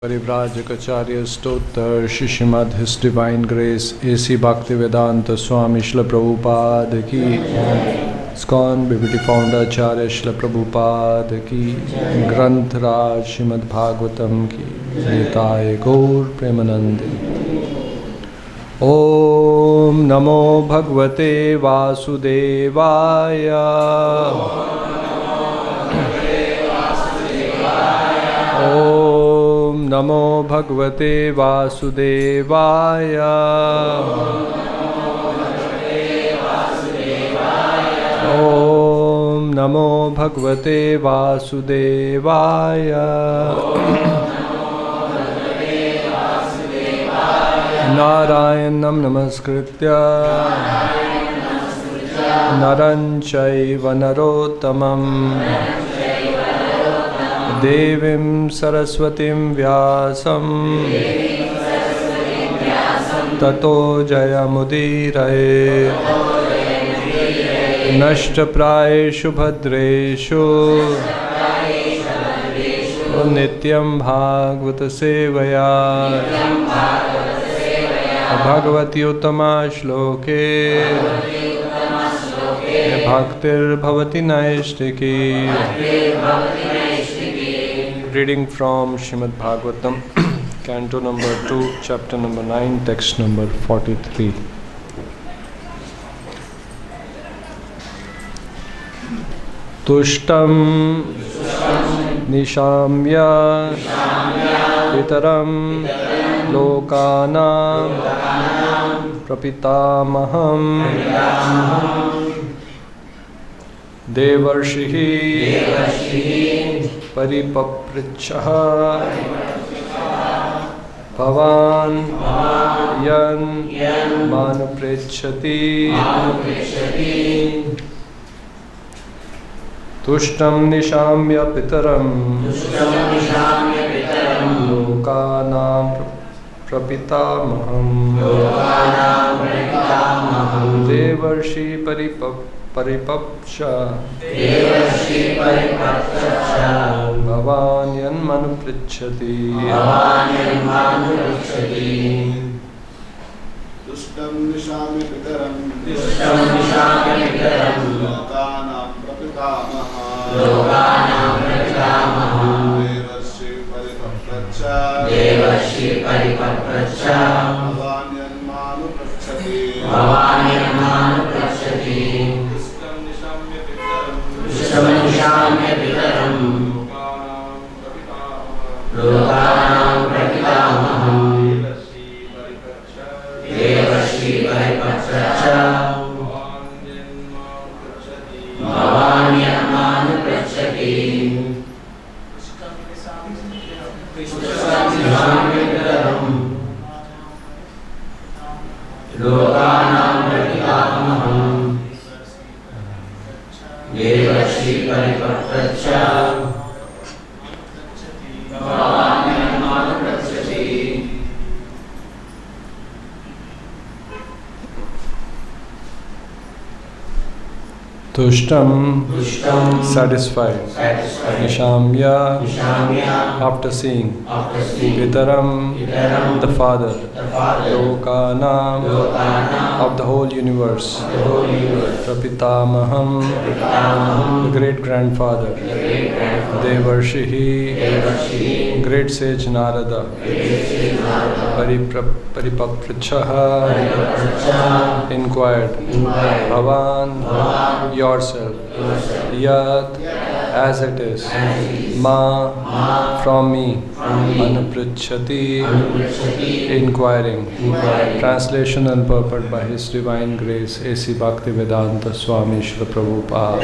Parivrajacharya Stottar Srimad His Divine Grace A.C. Bhaktivedanta Swami Srila Prabhupada Ki ISKCON BBT Founder Acharya Srila Prabhupada Ki Granth Raj Srimad Bhagavatam Ki Nitai Gaur Premanande Om Namo Bhagavate Vasudevaya Om Namo Bhagavate Vasudevaya Om Namo Bhagavate Vasudevaya Narayanam Namaskritya Naran Chaiva Narottamam Devim Saraswatim Vyasam Tato Jayamudiraye Nashtaprayeshu Bhadreshu Nityam Bhagavata Sevaya Bhagavati Uttama Shloke Bhaktir Bhavati Naishtiki. Reading from Srimad Bhagavatam, Canto number 2, chapter number 9, text number 43. Tushtam Nishamya Pitaram Lokanam Prapitamaham Devarshihi Paripaprichaha Bhavan Yan Manuprichati Tushtam Nishamya Pitaram Lokanam Prapitamaham Devarshi Paripapsha Bhavan Yan Manuprichati Tushtam Nishami Pitaram Lokanam Prapitamaham Devarshi Paripapracha Bhavan Yan Manuprichati Tushtam Nishamya Pitaram Lokanam Prapitamaham Devarshi Paripapracha Bhavan Yan Manuprichati Tushtam Nishamya Pitaram Lokanam Prapitamaham Devarshi Paripapracha Bhavan Yan Manuprichati. Tushtam satisfied. Nishamya after seeing. Pitaram the father. Lokanam of the whole universe. Prapitamaham the great grandfather. Devarshihi great sage Narada. Paripaprachaha inquired. Bhavan yourself. Yat as it is. Ma from me. Anuprichati inquiring. Translation and purport by His Divine Grace A.C. Bhaktivedanta Swami Srila Prabhupada.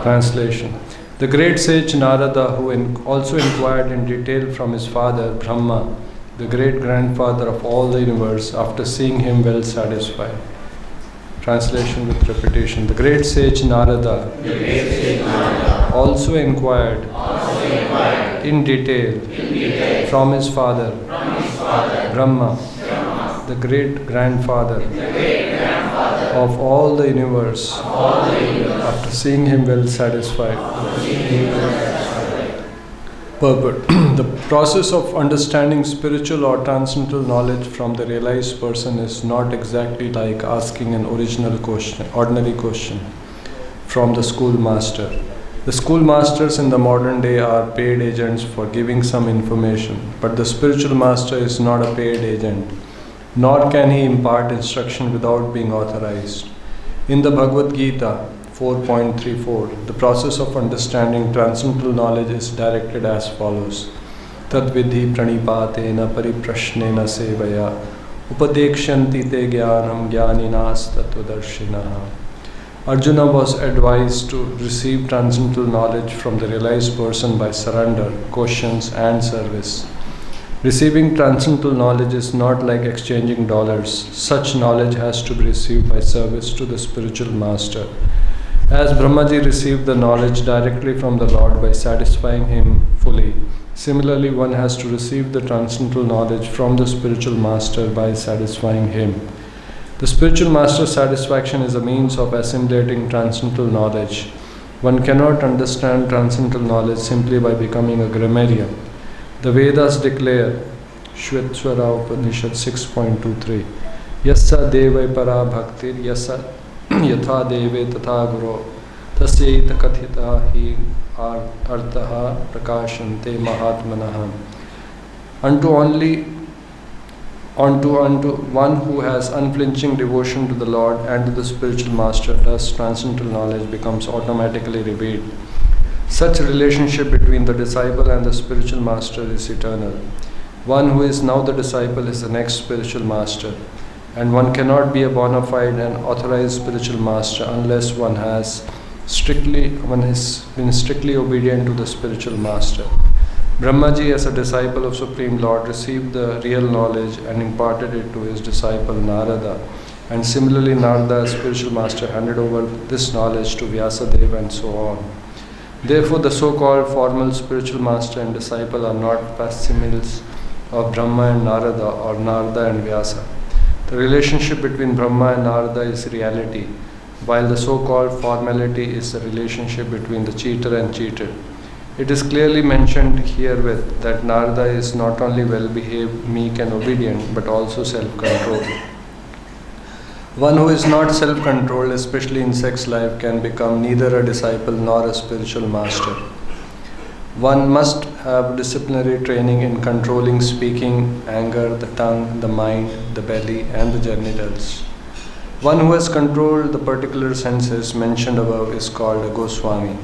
Translation. The great sage Narada, who also inquired in detail from his father Brahma, the great grandfather of all the universe, after seeing him well satisfied. Translation with repetition. The great sage Narada also inquired in detail from his father Brahma, the great grandfather of all the universe, after seeing him well satisfied. The process of understanding spiritual or transcendental knowledge from the realized person is not exactly like asking an ordinary question from the schoolmaster. The schoolmasters in the modern day are paid agents for giving some information, but the spiritual master is not a paid agent, nor can he impart instruction without being authorized. In the Bhagavad Gita 4.34, the process of understanding transcendental knowledge is directed as follows. Tadvidhi pranipatena pariprashnena sevaya upadekshanti te jnanam jnaninas tattvadarshinaha. Arjuna was advised to receive transcendental knowledge from the realized person by surrender, questions and service. Receiving transcendental knowledge is not like exchanging dollars. Such knowledge has to be received by service to the spiritual master. As Brahmaji received the knowledge directly from the Lord by satisfying him fully, similarly one has to receive the transcendental knowledge from the spiritual master by satisfying him. The spiritual master's satisfaction is a means of assimilating transcendental knowledge. One cannot understand transcendental knowledge simply by becoming a grammarian. The Vedas declare, Shvetswara Upanishad 6.23, Yassa Devai Para Bhaktir Yassa Yatha Deve Tatha Guru Tasyeta Kathita Hi Artaha Prakashante Mahatmanaha. Unto one who has unflinching devotion to the Lord and to the spiritual master, thus transcendental knowledge becomes automatically revealed. Such a relationship between the disciple and the spiritual master is eternal. One who is now the disciple is the next spiritual master, and one cannot be a bona fide and authorized spiritual master unless one has been strictly obedient to the spiritual master. Brahmaji, as a disciple of Supreme Lord, received the real knowledge and imparted it to his disciple Narada, and similarly Narada, as spiritual master, handed over this knowledge to Vyasadeva and so on. Therefore, the so-called formal spiritual master and disciple are not facsimiles of Brahma and Narada or Narada and Vyasa. The relationship between Brahma and Narada is reality, while the so-called formality is the relationship between the cheater and cheated. It is clearly mentioned herewith that Narada is not only well-behaved, meek and obedient, but also self-controlled. One who is not self-controlled, especially in sex life, can become neither a disciple nor a spiritual master. One must have disciplinary training in controlling speaking, anger, the tongue, the mind, the belly, and the genitals. One who has controlled the particular senses mentioned above is called a Goswami.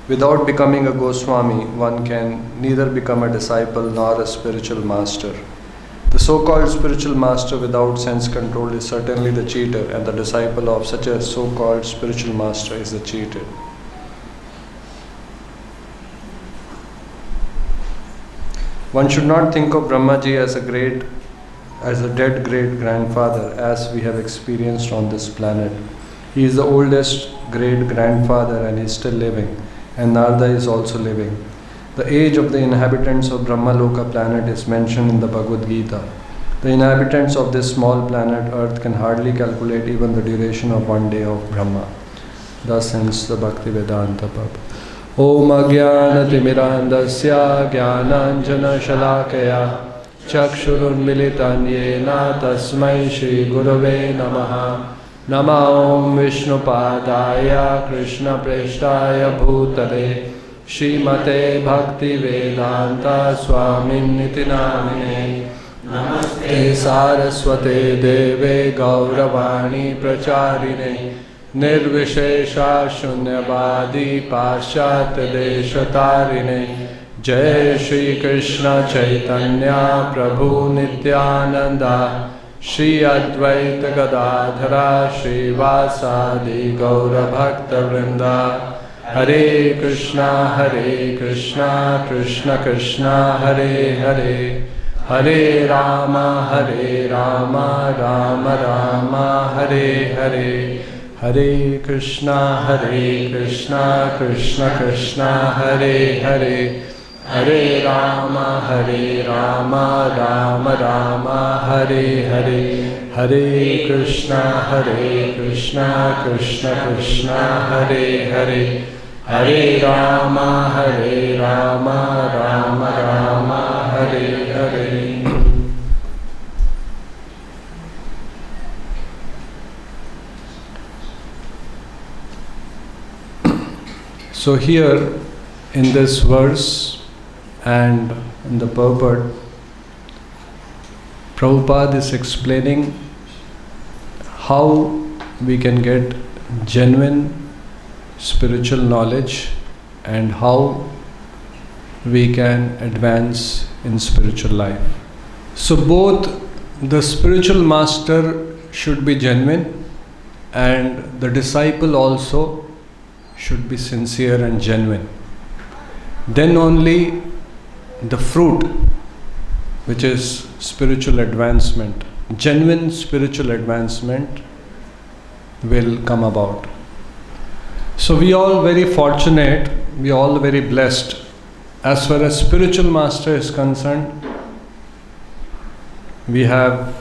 Without becoming a Goswami, one can neither become a disciple nor a spiritual master. The so-called spiritual master without sense control is certainly the cheater, and the disciple of such a so-called spiritual master is the cheated. One should not think of Brahmaji as a dead great-grandfather, as we have experienced on this planet. He is the oldest great-grandfather and is still living, and Narada is also living. The age of the inhabitants of Brahmaloka planet is mentioned in the Bhagavad Gita. The inhabitants of this small planet Earth can hardly calculate even the duration of one day of Brahma. Thus ends the Bhakti Vedanta Pab. Om Ajnanatimirandasya Jnananjana Shalakaya Chakshurunmilitan Yena Tasmai Shri Gurave Namaha. Nama Om Vishnupadaya Krishna Preshtaya Bhutale Srimate Bhakti Vedanta Swaminiti Namine Namaste Saraswate Deve Gauravani Pracharine Nirvishesha Shunyavadi Pashat Deshatarine Jai Shri Krishna Chaitanya Prabhu Nityananda Shri Advaita Gadadhara Shri Vasadi Gaura Bhakta Vrinda Hare Krishna Krishna Krishna Hare Hare Hare Rama Rama Rama Hare Hare Hare Krishna Krishna Krishna Hare Hare Hare Rama Rama Rama Hare Hare Hare Krishna Krishna Krishna Hare Hare Hare Rama, Rama Rama, Hare Hare. So here in this verse and in the purport, Prabhupada is explaining how we can get genuine spiritual knowledge and how we can advance in spiritual life. So both the spiritual master should be genuine and the disciple also should be sincere and genuine. Then only the fruit, which is spiritual advancement, genuine spiritual advancement, will come about. So we all very fortunate, we all very blessed. As far as spiritual master is concerned, we have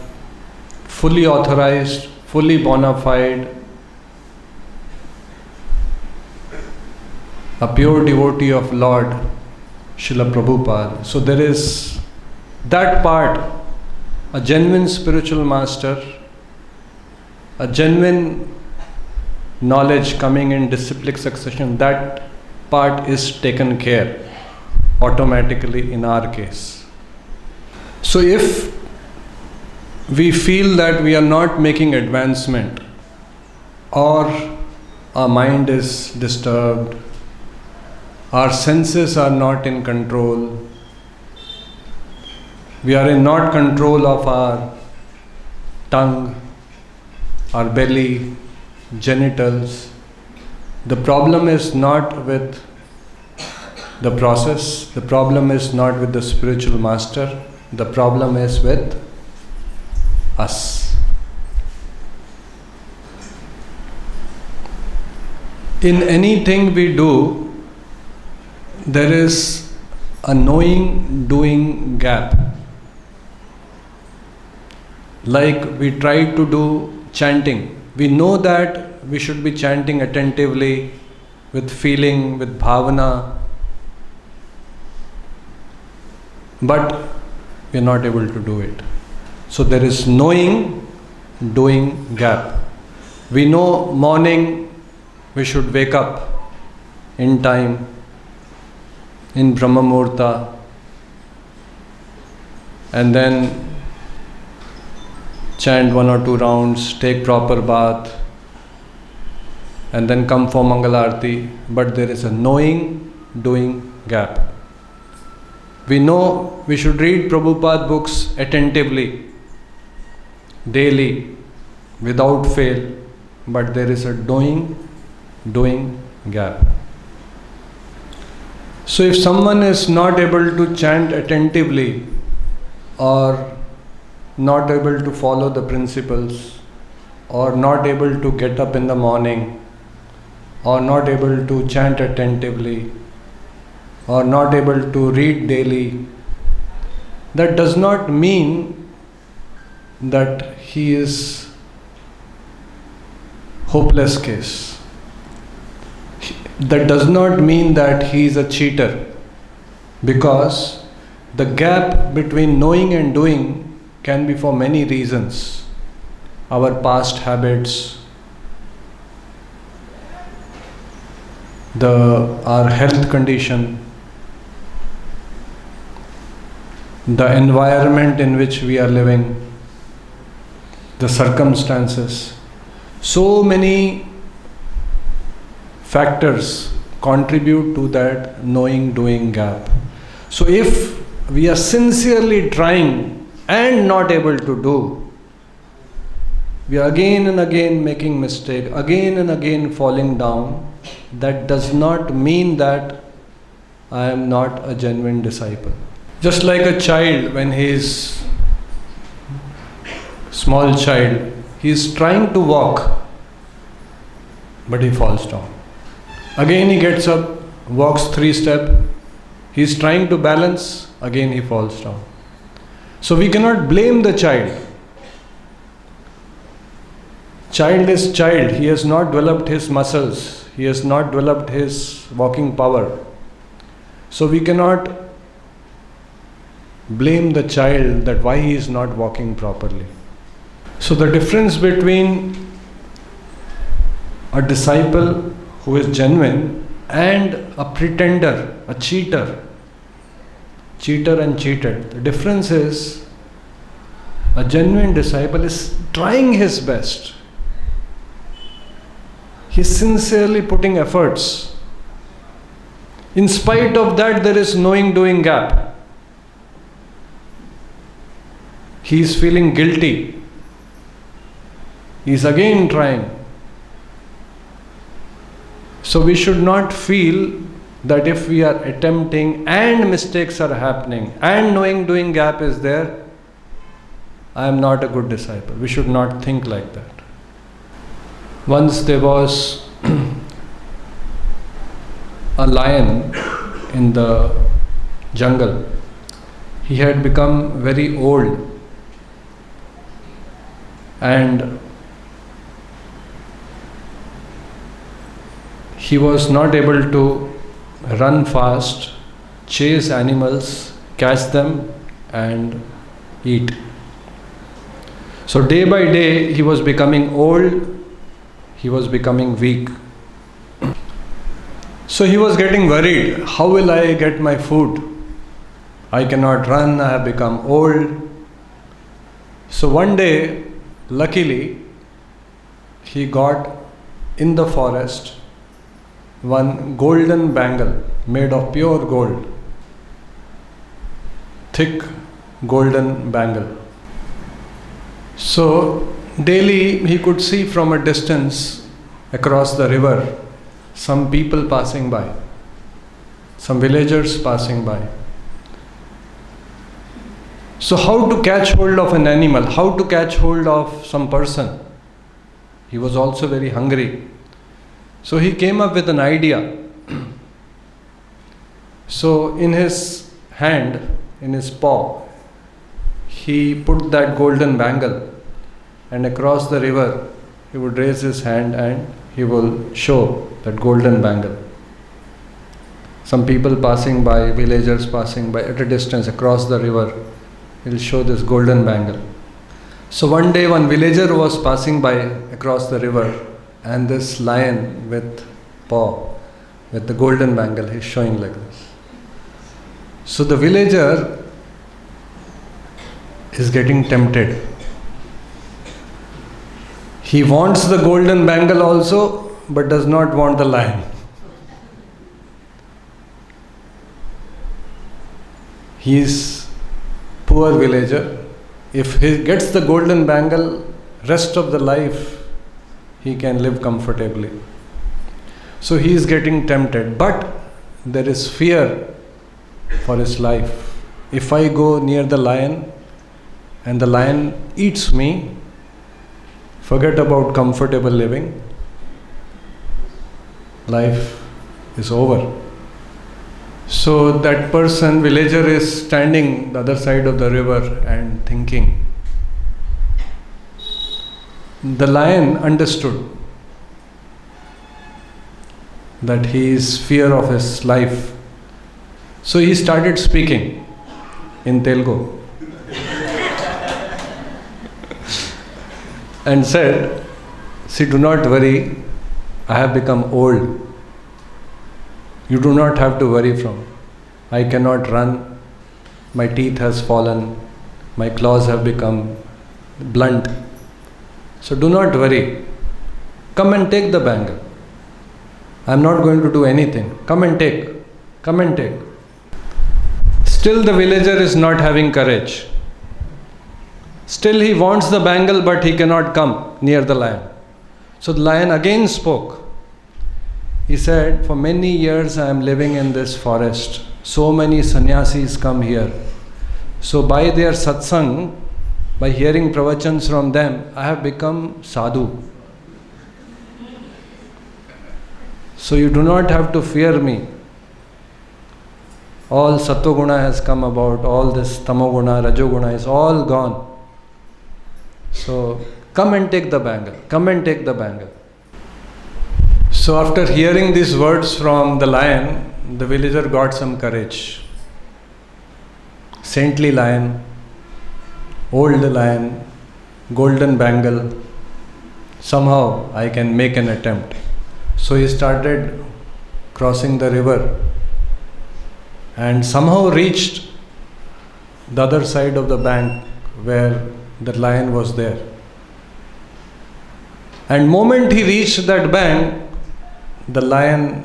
fully authorized, fully bona fide, a pure devotee of Lord Srila Prabhupada. So there is that part, a genuine spiritual master, a genuine knowledge coming in disciplic succession, that part is taken care automatically in our case. So if we feel that we are not making advancement, or our mind is disturbed, our senses are not in control, we are in not control of our tongue, our belly, genitals, the problem is not with the process, the problem is not with the spiritual master, the problem is with us. In anything we do, there is a knowing-doing gap. Like we try to do chanting. We know that we should be chanting attentively, with feeling, with bhavana, but we are not able to do it. So there is knowing-doing gap. We know morning we should wake up in time, in Brahma Muhurta, and then chant 1 or 2 rounds, take proper bath, and then come for Mangalarti. But there is a knowing-doing gap. We know we should read Prabhupada books attentively, daily, without fail, but there is a doing gap. So if someone is not able to chant attentively or not able to follow the principles or not able to get up in the morning or not able to chant attentively or not able to read daily, that does not mean that he is hopeless case. That does not mean that he is a cheater, because the gap between knowing and doing can be for many reasons. Our past habits, our health condition, the environment in which we are living, the circumstances. So many factors contribute to that knowing-doing gap. So if we are sincerely trying and not able to do, we are again and again making mistake, again and again falling down, that does not mean that I am not a genuine disciple. Just like a child, when he is small child, he is trying to walk, but he falls down. Again he gets up, walks 3 steps, he is trying to balance, again he falls down. So we cannot blame the child. Child is child, he has not developed his muscles, he has not developed his walking power. So we cannot blame the child that why he is not walking properly. So the difference between a disciple who is genuine and a pretender, a cheater and cheated. The difference is a genuine disciple is trying his best. He is sincerely putting efforts. In spite of that, there is knowing-doing gap. He is feeling guilty. He is again trying. So we should not feel that if we are attempting and mistakes are happening and knowing-doing gap is there, I am not a good disciple. We should not think like that. Once there was a lion in the jungle. He had become very old and he was not able to run fast, chase animals, catch them and eat. So day by day he was becoming old, he was becoming weak. So he was getting worried, how will I get my food? I cannot run, I have become old. So one day, luckily, he got in the forest one golden bangle made of pure gold, thick golden bangle. So daily he could see from a distance across the river some people passing by, some villagers passing by. So how to catch hold of an animal, how to catch hold of some person? He was also very hungry. So he came up with an idea. So in his hand, in his paw, he put that golden bangle, and across the river he would raise his hand and he will show that golden bangle. Some people passing by, villagers passing by at a distance across the river, he will show this golden bangle. So one day one villager was passing by across the river, and this lion with paw, with the golden bangle, he is showing like this. So the villager is getting tempted. He wants the golden bangle also, but does not want the lion. He is poor villager. If he gets the golden bangle, rest of the life he can live comfortably. So he is getting tempted, but there is fear for his life. If I go near the lion and the lion eats me, forget about comfortable living. Life is over. So that person, villager, is standing the other side of the river and thinking. The lion understood that he is fear of his life. So he started speaking in Telugu and said, "See, do not worry, I have become old. You do not have to worry from. I cannot run, my teeth has fallen, my claws have become blunt. So do not worry. Come and take the bangle. I am not going to do anything. Come and take. Come and take." Still the villager is not having courage. Still he wants the bangle, but he cannot come near the lion. So the lion again spoke. He said, "For many years I am living in this forest. So many sannyasis come here. So by their satsang, by hearing pravachans from them, I have become sadhu. So you do not have to fear me. All sattva-guna has come about, all this tamo-guna, rajo-guna is all gone. So come and take the bangle. Come and take the bangle." So after hearing these words from the lion, the villager got some courage. Saintly lion, old lion, golden bangle, somehow I can make an attempt. So he started crossing the river and somehow reached the other side of the bank where the lion was there. And moment he reached that bank, the lion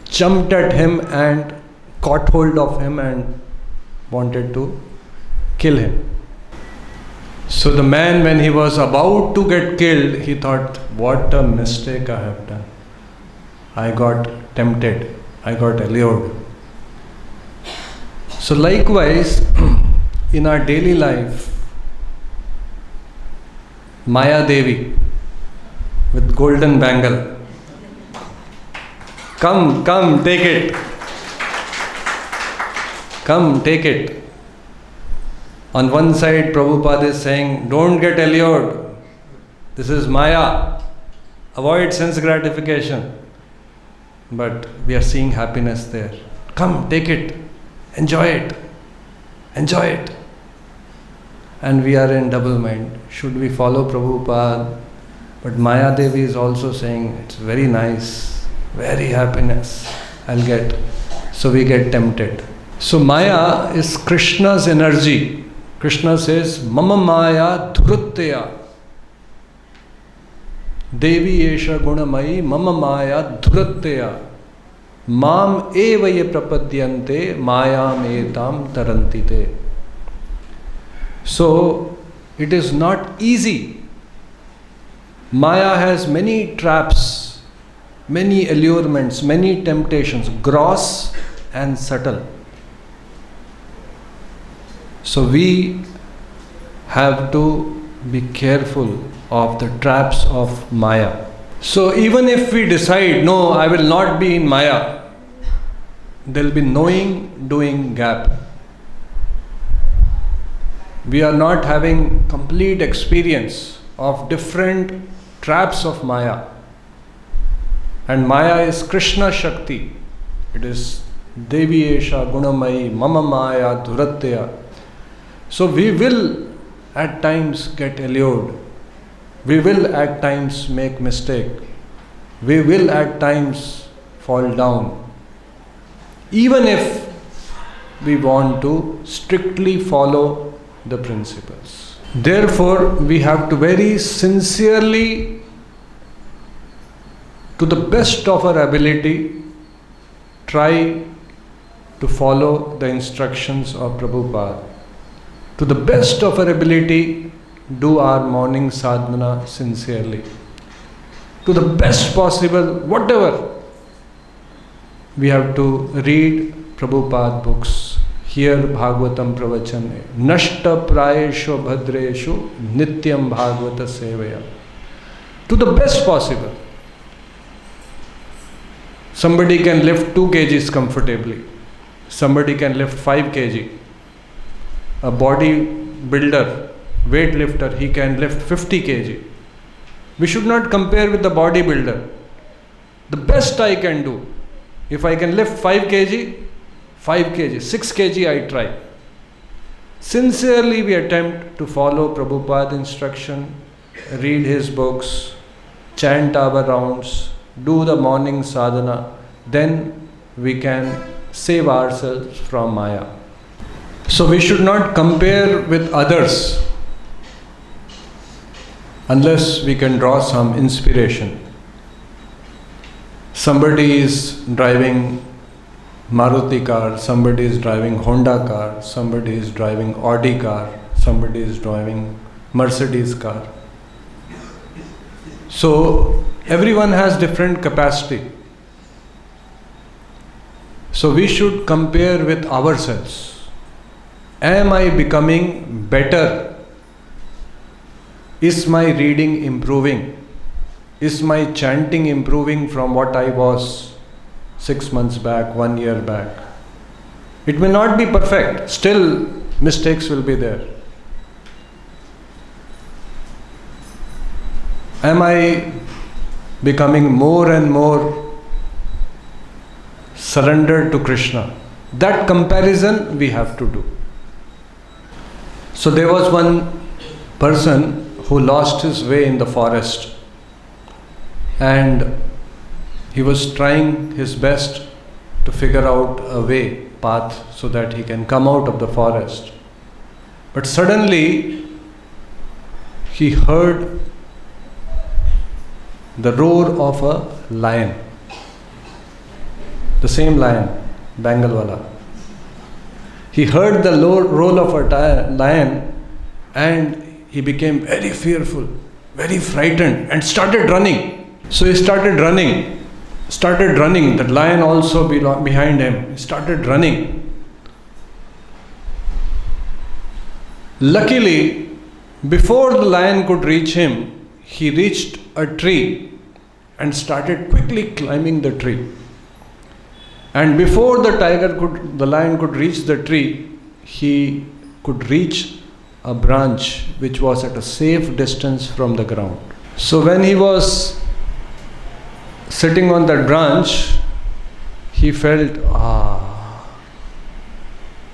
jumped at him and caught hold of him and wanted to kill him. So the man, when he was about to get killed, he thought, what a mistake I have done. I got tempted, I got allured. So likewise, in our daily life, Maya Devi with golden bangle, come, take it. Come, take it. On one side, Prabhupada is saying, don't get allured. This is Maya. Avoid sense gratification. But we are seeing happiness there. Come, take it. Enjoy it. Enjoy it. And we are in double mind. Should we follow Prabhupada? But Maya Devi is also saying, it's very nice, very happiness I'll get. So we get tempted. So Maya is Krishna's energy. Krishna says, Mama Maya Dhurutteya. Devi Esha Gunamayi Mama Maya Dhurutteya. Mam eva ye prapadyante mayam etam tarantite. So it is not easy. Maya has many traps, many allurements, many temptations, gross and subtle. So we have to be careful of the traps of Maya. So even if we decide, no, I will not be in Maya, there will be knowing, doing gap. We are not having complete experience of different traps of Maya. And Maya is Krishna Shakti. It is Devi Esha Gunamayi Mama Maya Dhuratteya. So we will at times get allured. We will at times make mistake. We will at times fall down. Even if we want to strictly follow the principles. Therefore, we have to very sincerely, to the best of our ability, try to follow the instructions of Prabhupada. To the best of our ability, do our morning sadhana sincerely. To the best possible, whatever, we have to read Prabhupada books, hear Bhagavatam pravachane, nashta prayeshu bhadreshu nityam bhagavata sevaya. To the best possible. Somebody can lift 2 kgs comfortably. Somebody can lift 5 kg. A body builder, weightlifter, he can lift 50 kg. We should not compare with the bodybuilder. The best I can do, if I can lift 5 kg, 5 kg, 6 kg I try. Sincerely we attempt to follow Prabhupada's instruction, read his books, chant our rounds, do the morning sadhana, then we can save ourselves from Maya. So we should not compare with others unless we can draw some inspiration. Somebody is driving Maruti car, somebody is driving Honda car, somebody is driving Audi car, somebody is driving Mercedes car. So everyone has different capacity. So we should compare with ourselves. Am I becoming better? Is my reading improving? Is my chanting improving from what I was 6 months back, 1 year back? It may not be perfect, still mistakes will be there. Am I becoming more and more surrendered to Krishna. That comparison we have to do. So there was one person who lost his way in the forest, and he was trying his best to figure out a path so that he can come out of the forest. But suddenly he heard the roar of a lion. The same lion, Bengalwala. He heard the roar of a lion, and he became very fearful, very frightened, and started running. So he started running. The lion also behind him. He started running. Luckily, before the lion could reach him, he reached a tree and started quickly climbing the tree. And before the lion could reach the tree, he could reach a branch which was at a safe distance from the ground. So when he was sitting on that branch, he felt,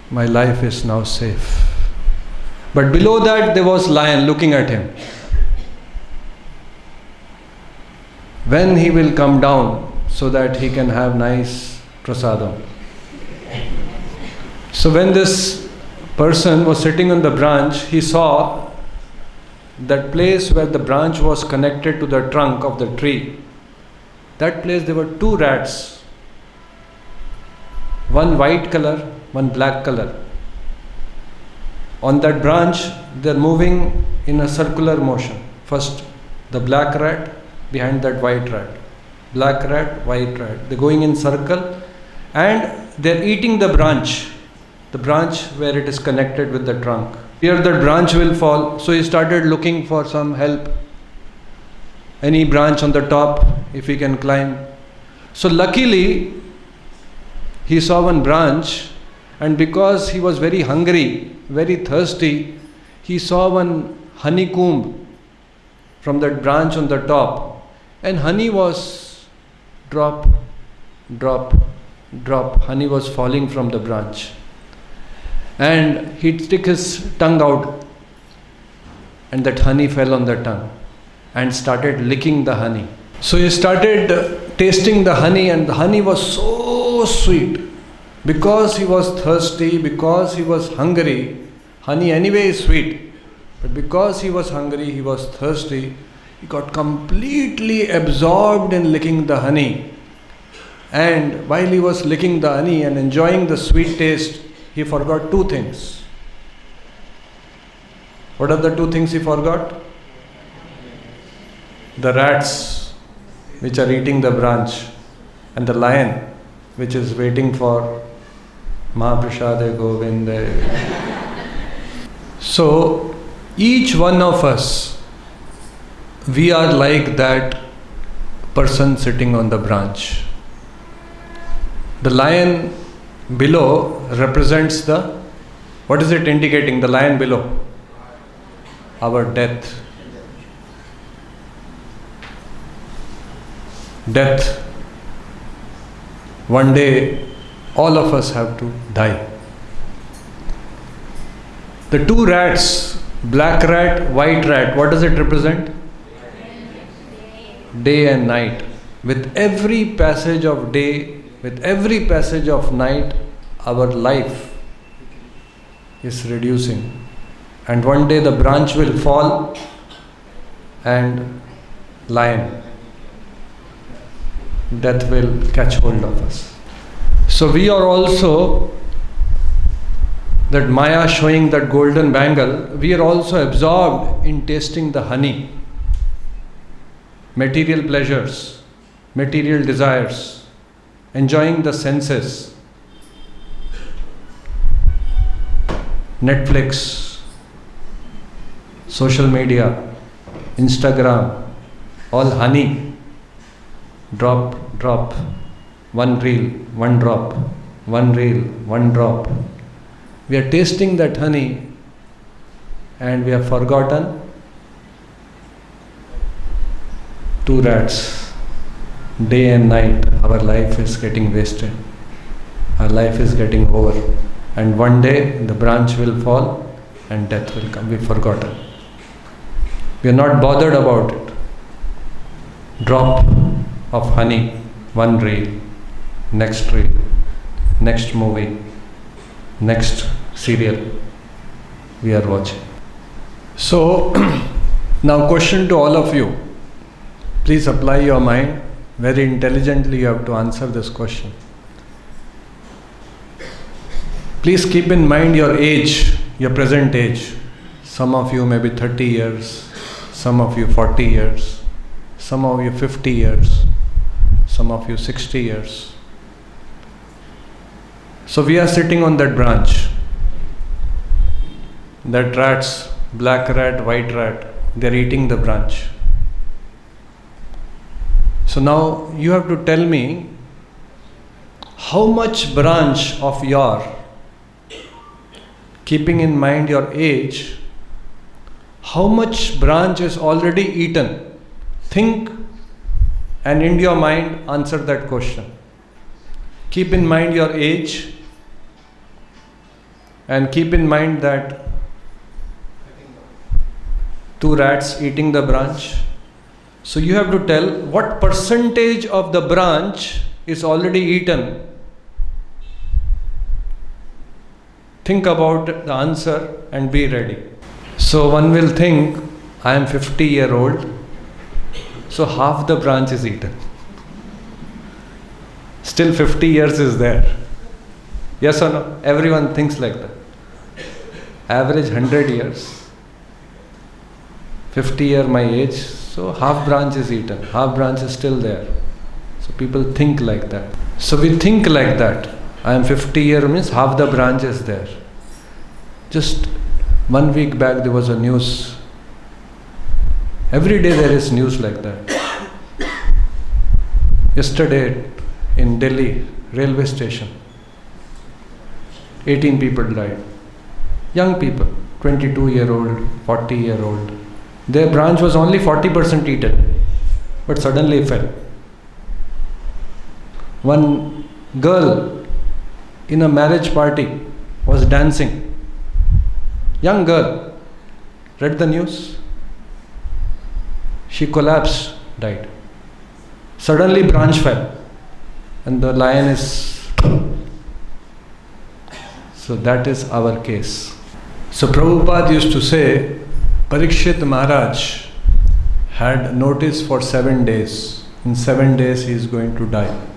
my life is now safe. But below that there was lion looking at him. When he will come down so that he can have nice prasadam. So when this person was sitting on the branch, he saw that place where the branch was connected to the trunk of the tree. That place there were two rats. One white color, one black color. On that branch, they are moving in a circular motion. First, the black rat behind that white rat. Black rat, white rat. They're going in circle and they're eating the branch where it is connected with the trunk. Here that branch will fall. So he started looking for some help. Any branch on the top, if he can climb. So luckily, he saw one branch, and because he was very hungry, very thirsty, he saw one honeycomb from that branch on the top, and honey was drop, drop, drop. Honey was falling from the branch. And he stick his tongue out, and that honey fell on the tongue and started licking the honey. So he started tasting the honey, and the honey was so sweet. Because he was thirsty, because he was hungry, honey anyway is sweet. But because he was hungry, he was thirsty, he got completely absorbed in licking the honey. And while he was licking the honey and enjoying the sweet taste, he forgot two things. What are the two things he forgot? The rats which are eating the branch, and the lion which is waiting for Mahaprasade Govinde. So each one of us, we are like that person sitting on the branch. The lion below represents what is it indicating, the lion below? Our death. Death. One day, all of us have to die. The two rats, black rat, white rat, what does it represent? Day and night. With every passage of day, with every passage of night, our life is reducing. And one day the branch will fall and lion. Death will catch hold of us. So we are also, that Maya showing that golden bangle, we are also absorbed in tasting the honey. Material pleasures, material desires, enjoying the senses. Netflix, social media, Instagram, all honey. Drop, drop, one reel, one drop, one reel, one drop. We are tasting that honey and we have forgotten two rats day and night, our life is getting wasted. Our life is getting over. And one day the branch will fall and death will come. We've forgotten. We are not bothered about it. Drop of honey, one reel, next reel, next movie, next serial we are watching. So, now question to all of you. Please apply your mind. Very intelligently you have to answer this question. Please keep in mind your age, your present age. Some of you may be 30 years, some of you 40 years, some of you 50 years, some of you 60 years. So we are sitting on that branch. That rats, black rat, white rat, they are eating the branch. So now you have to tell me how much branch of your, keeping in mind your age, how much branch is already eaten? Think and in your mind answer that question. Keep in mind your age and keep in mind that 2 rats eating the branch. So you have to tell what percentage of the branch is already eaten. Think about the answer and be ready. So one will think, I am 50-year-old, so half the branch is eaten. Still 50 years is there. Yes or no? Everyone thinks like that. Average 100 years. 50 year my age, so half branch is eaten, half branch is still there. So people think like that. So we think like that. I am 50 year means half the branch is there. Just 1 week back there was a news. Every day there is news like that. Yesterday in Delhi railway station, 18 people died. Young people, 22-year-old, 40-year-old. Their branch was only 40% eaten, but suddenly fell. One girl in a marriage party was dancing. Young girl, read the news. She collapsed, died. Suddenly branch fell and the lion is... So that is our case. So Prabhupada used to say, Parikshit Maharaj had notice for 7 days. In 7 days he is going to die.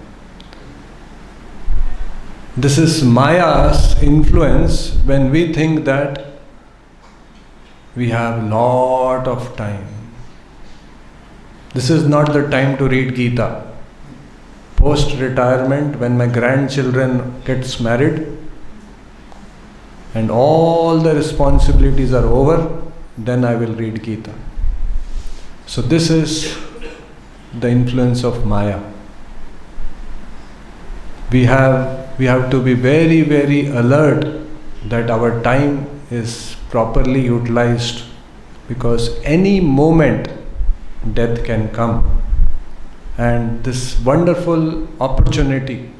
This is Maya's influence when we think that we have lot of time. This is not the time to read Gita. Post-retirement, when my grandchildren gets married and all the responsibilities are over, then I will read Gita. So this is the influence of Maya. We have to be very, very alert that our time is properly utilized, because any moment death can come. And this wonderful opportunity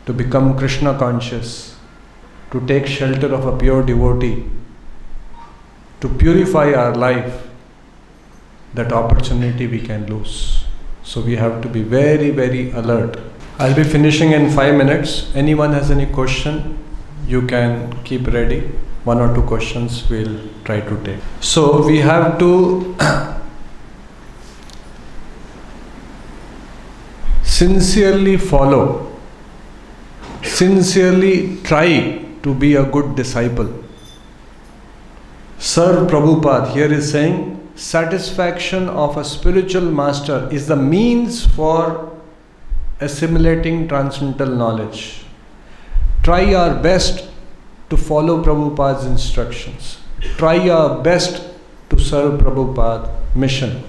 to become Krishna conscious, to take shelter of a pure devotee, to purify our life, that opportunity we can lose. So we have to be very, very alert. I'll be finishing in 5 minutes. Anyone has any question, you can keep ready. 1 or 2 questions we'll try to take. So we have to sincerely follow, sincerely try to be a good disciple. Sir Prabhupada here is saying, satisfaction of a spiritual master is the means for assimilating transcendental knowledge. Try our best to follow Prabhupada's instructions. Try our best to serve Prabhupada's mission.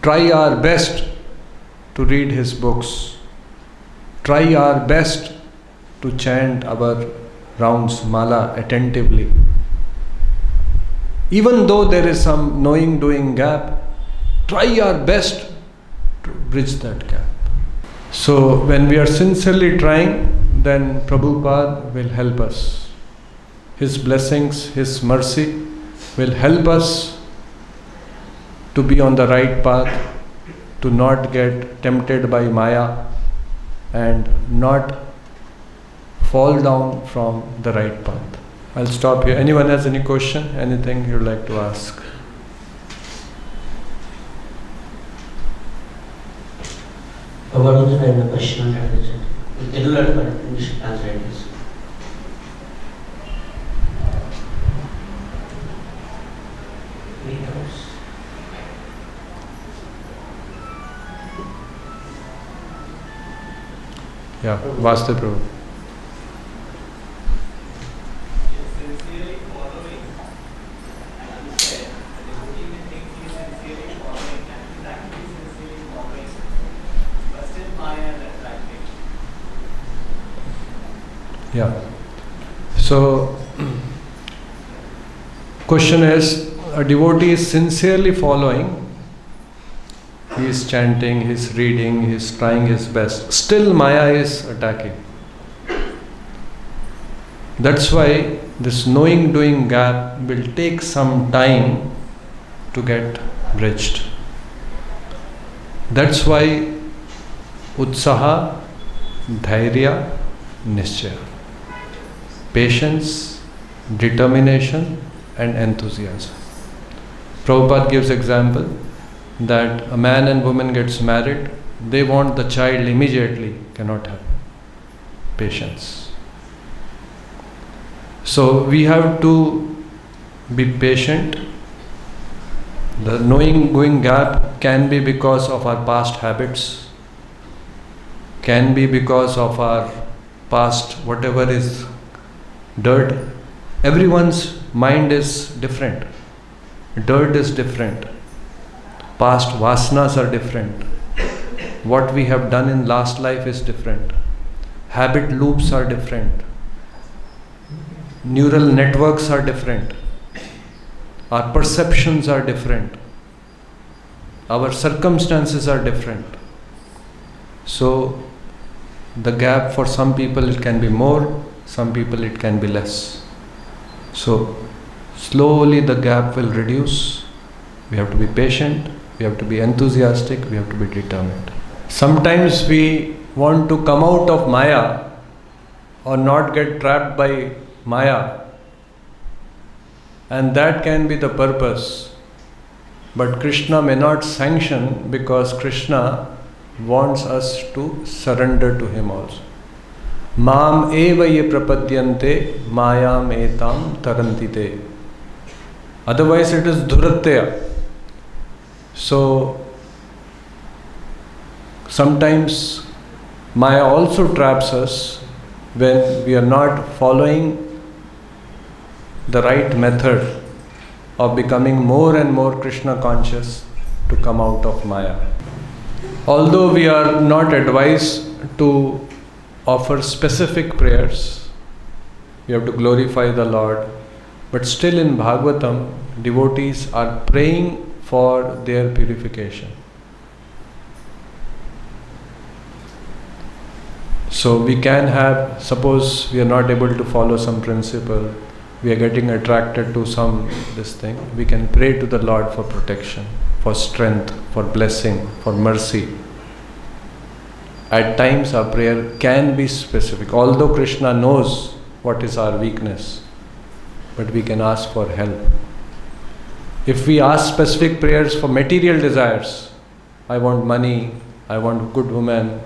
Try our best to read his books. Try our best to chant our rounds, mala attentively. Even though there is some knowing doing gap, try our best bridge that gap. So when we are sincerely trying, then Prabhupada will help us. His blessings, His mercy will help us to be on the right path, to not get tempted by Maya and not fall down from the right path. I'll stop here. Anyone has any question? Anything you'd like to ask? What was the question? You should translate this. Yeah, Vaste Prabhu. Sincerely following, as you said, the devotee may think he is sincerely following and he is actually sincerely following, but still Maya is attracting. Yeah. So, question is, a devotee is sincerely following, he is chanting, he is reading, he is trying his best. Still Maya is attacking. That's why this knowing-doing gap will take some time to get bridged. That's why Utsaha, Dhairya, Nishchaya. Patience, determination and enthusiasm. Prabhupada gives example that a man and woman gets married, they want the child immediately, cannot happen. Patience. So we have to be patient. The knowing-going gap can be because of our past habits, can be because of our past whatever is dirt. Everyone's mind is different. Dirt is different. Past vasanas are different. What we have done in last life is different. Habit loops are different. Neural networks are different. Our perceptions are different. Our circumstances are different. So, the gap for some people it can be more, some people it can be less. So, slowly the gap will reduce. We have to be patient, we have to be enthusiastic, we have to be determined. Sometimes we want to come out of Maya or not get trapped by Maya, and that can be the purpose. But Krishna may not sanction because Krishna wants us to surrender to Him also. Mam eva ye prapadyante mayam etam tarantite. Otherwise it is dhuratya. So sometimes Maya also traps us when we are not following the right method of becoming more and more Krishna conscious to come out of Maya. Although we are not advised to offer specific prayers, we have to glorify the Lord, but still in Bhagavatam, devotees are praying for their purification. So we can have, suppose we are not able to follow some principle, we are getting attracted to this thing, we can pray to the Lord for protection, for strength, for blessing, for mercy. At times our prayer can be specific, although Krishna knows what is our weakness, but we can ask for help. If we ask specific prayers for material desires, I want money, I want a good woman,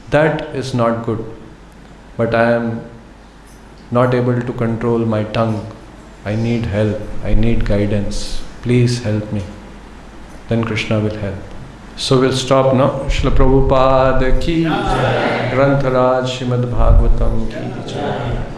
that is not good. But I am not able to control my tongue. I need help, I need guidance. Please help me. Then Krishna will help. So we'll stop now. Srila Prabhupada ki jai. Grantharaj Srimad Bhagavatam ki jai.